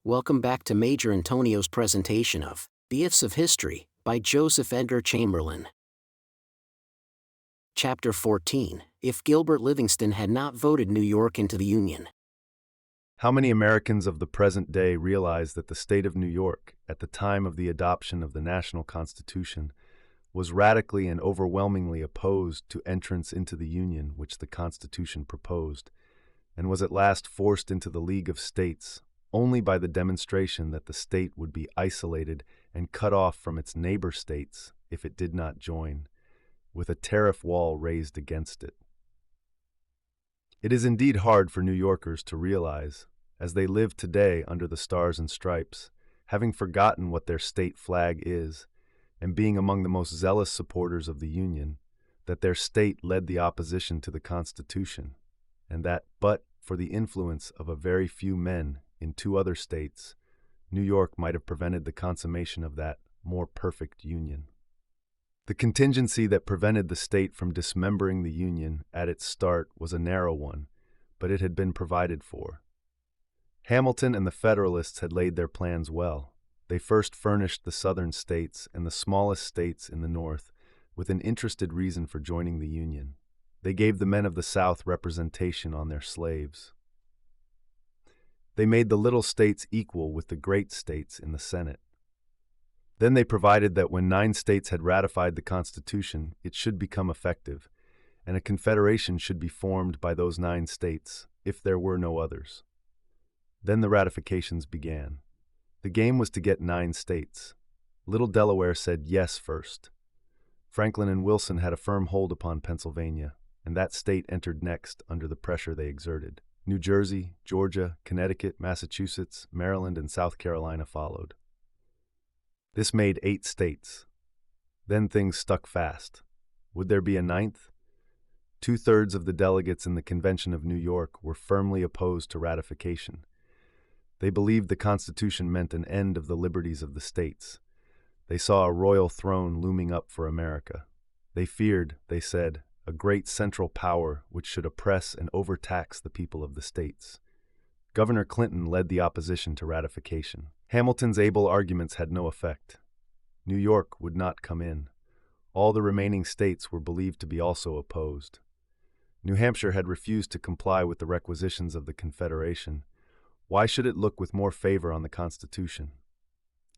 Welcome back to Major Intonio's presentation of The Ifs of History by Joseph Edgar Chamberlin. Chapter 14, If Gilbert Livingston Had Not Voted New York into the Union. How many Americans of the present day realize that the state of New York, at the time of the adoption of the national Constitution, was radically and overwhelmingly opposed to entrance into the Union which the Constitution proposed, and was at last forced into the League of States only by the demonstration that the state would be isolated and cut off from its neighbor states if it did not join, with a tariff wall raised against it? It is indeed hard for New Yorkers to realize, as they live today under the Stars and Stripes, having forgotten what their state flag is, and being among the most zealous supporters of the Union, that their state led the opposition to the Constitution, and that, but for the influence of a very few men in two other states, New York might have prevented the consummation of that more perfect Union. The contingency that prevented the state from dismembering the Union at its start was a narrow one, but it had been provided for. Hamilton and the Federalists had laid their plans well. They first furnished the southern states and the smallest states in the North with an interested reason for joining the Union. They gave the men of the South representation on their slaves. They made the little states equal with the great states in the Senate. Then they provided that when 9 states had ratified the Constitution, it should become effective, and a confederation should be formed by those 9 states, if there were no others. Then the ratifications began. The game was to get 9 states. Little Delaware said yes first. Franklin and Wilson had a firm hold upon Pennsylvania, and that state entered next under the pressure they exerted. New Jersey, Georgia, Connecticut, Massachusetts, Maryland, and South Carolina followed. This made 8 states. Then things stuck fast. Would there be a 9th? 2/3 of the delegates in the Convention of New York were firmly opposed to ratification. They believed the Constitution meant an end of the liberties of the states. They saw a royal throne looming up for America. They feared, they said, a great central power which should oppress and overtax the people of the states. Governor Clinton led the opposition to ratification. Hamilton's able arguments had no effect. New York would not come in. All the remaining states were believed to be also opposed. New Hampshire had refused to comply with the requisitions of the Confederation. Why should it look with more favor on the Constitution?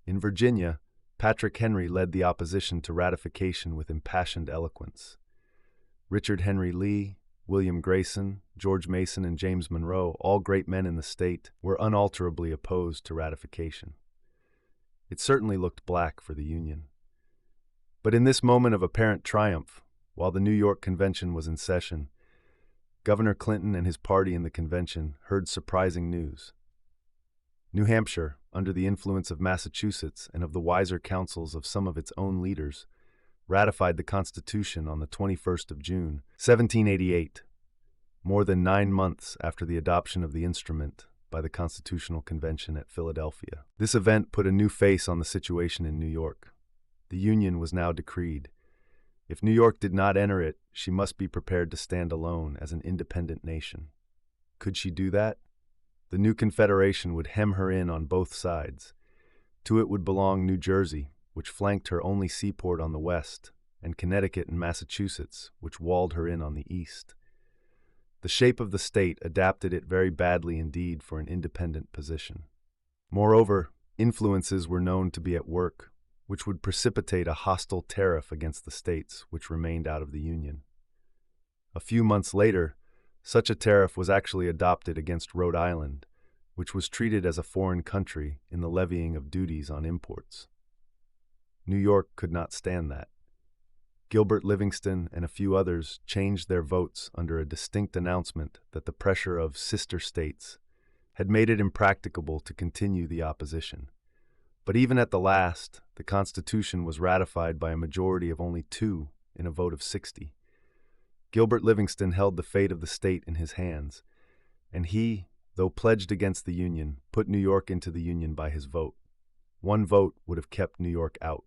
In Virginia, Patrick Henry led the opposition to ratification with impassioned eloquence. Richard Henry Lee, William Grayson, George Mason, and James Monroe, all great men in the state, were unalterably opposed to ratification. It certainly looked black for the Union. But in this moment of apparent triumph, while the New York Convention was in session, Governor Clinton and his party in the convention heard surprising news. New Hampshire, under the influence of Massachusetts and of the wiser counsels of some of its own leaders, ratified the Constitution on the 21st of June, 1788, more than 9 months after the adoption of the instrument by the Constitutional Convention at Philadelphia. This event put a new face on the situation in New York. The Union was now decreed. If New York did not enter it, she must be prepared to stand alone as an independent nation. Could she do that? The new Confederation would hem her in on both sides. To it would belong New Jersey, which flanked her only seaport on the west, and Connecticut and Massachusetts, which walled her in on the east. The shape of the state adapted it very badly indeed for an independent position. Moreover, influences were known to be at work, which would precipitate a hostile tariff against the states which remained out of the Union. A few months later, such a tariff was actually adopted against Rhode Island, which was treated as a foreign country in the levying of duties on imports. New York could not stand that. Gilbert Livingston and a few others changed their votes under a distinct announcement that the pressure of sister states had made it impracticable to continue the opposition. But even at the last, the Constitution was ratified by a majority of only 2 in a vote of 60. Gilbert Livingston held the fate of the state in his hands, and he, though pledged against the Union, put New York into the Union by his vote. 1 vote would have kept New York out.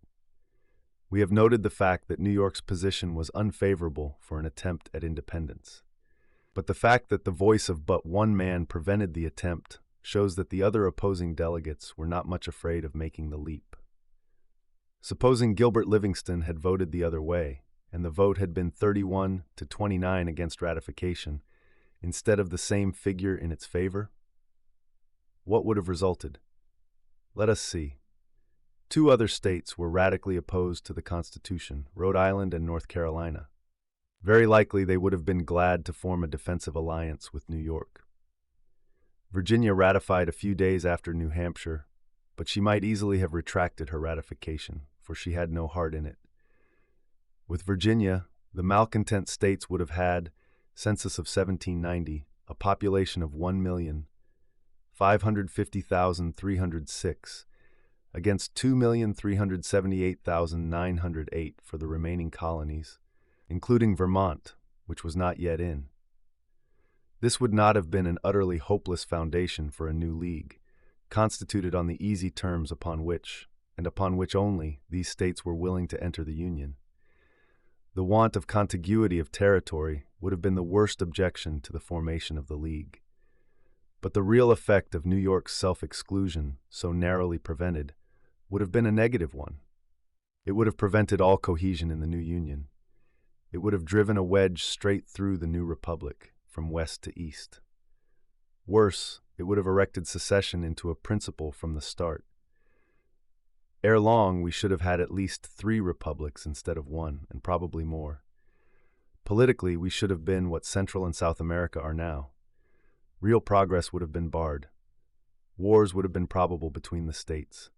We have noted the fact that New York's position was unfavorable for an attempt at independence. But the fact that the voice of but 1 man prevented the attempt shows that the other opposing delegates were not much afraid of making the leap. Supposing Gilbert Livingston had voted the other way, and the vote had been 31 to 29 against ratification, instead of the same figure in its favor, what would have resulted? Let us see. 2 other states were radically opposed to the Constitution, Rhode Island and North Carolina. Very likely they would have been glad to form a defensive alliance with New York. Virginia ratified a few days after New Hampshire, but she might easily have retracted her ratification, for she had no heart in it. With Virginia, the malcontent states would have had, census of 1790, a population of 1,550,306, against 2,378,908 for the remaining colonies, including Vermont, which was not yet in. This would not have been an utterly hopeless foundation for a new league, constituted on the easy terms upon which, and upon which only, these states were willing to enter the Union. The want of contiguity of territory would have been the worst objection to the formation of the League. But the real effect of New York's self-exclusion, so narrowly prevented, would have been a negative one. It would have prevented all cohesion in the new Union. It would have driven a wedge straight through the new republic, from west to east. Worse, it would have erected secession into a principle from the start. Ere long, we should have had at least 3 republics instead of 1, and probably more. Politically, we should have been what Central and South America are now. Real progress would have been barred. Wars would have been probable between the states.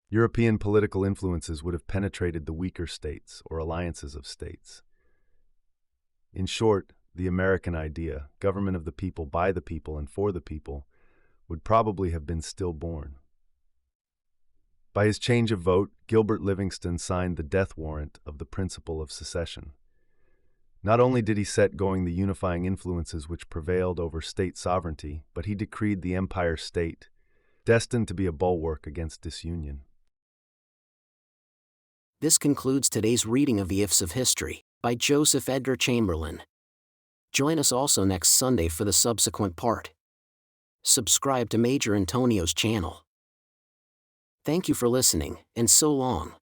European political influences would have penetrated the weaker states or alliances of states. In short, the American idea, government of the people, by the people, and for the people, would probably have been stillborn. By his change of vote, Gilbert Livingston signed the death warrant of the principle of secession. Not only did he set going the unifying influences which prevailed over state sovereignty, but he decreed the empire state, destined to be a bulwark against disunion. This concludes today's reading of the Ifs of History by Joseph Edgar Chamberlin. Join us also next Sunday for the subsequent part. Subscribe to Major Intonio's channel. Thank you for listening, and so long.